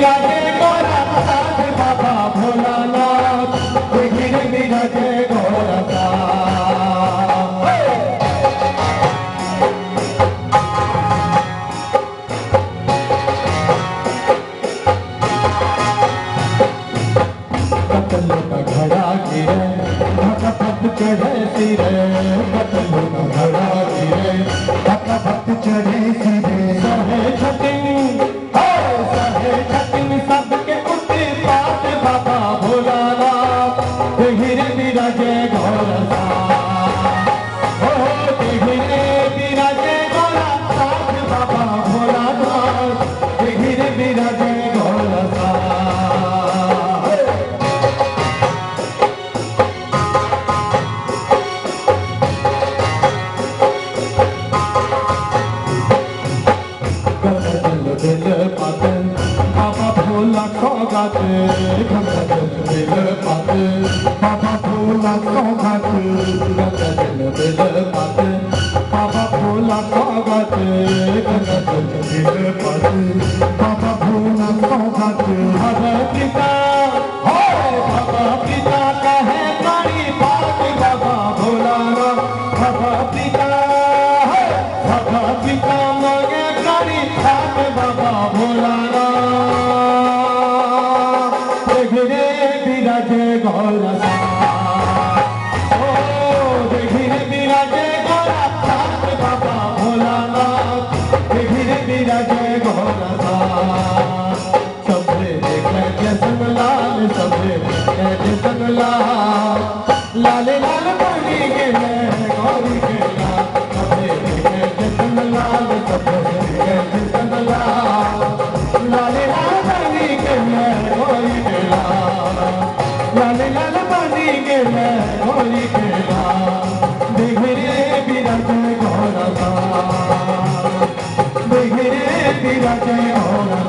বিরাজে গোরা সাথ বাবা ভোলানাথ ঘিরে বিরাজে গোরা कतलों का घड़ा गिरे भक्त भक्त चढ़े सिरे कतलों का घड़ा गिरे भक्त भक्त चढ़े सिरे सहे छटिन सबके उठे पात बाबा भोलानाथ घिरे विराजे घोरा घिरे विराजे घोरा साथ बाबा भोलानाथ घिरे विराजे घोरा दिल पाते बाबा भोला सौगाते दिल पाते बाबा भोला सौगाते दिल पाते बाबा भोला सौगाते दिल पाते बाबा भोला सौगाते हरे पिता बाबा पिता कहे बड़ी बात बाबा भोला बाबा पिता मांगे बड़ी बात बाबा भोलानाथ घिरे विराजे घोरा घिरे विराजे घोरा साथ बाबा भोलानाथ घिरे विराजे घोरा सबरे देखे जसन लाल सबरे देखे जसन लाल लाल लाल बनी के गौरी के लाल सबरे देखे जसन लाल सबरे देखे जसन लाल लाल लाल बनी के गौरी के लाल लाल लाल बनी के गौरी के लाल घिरे विराजे घोरा घिरे विराजे घोरा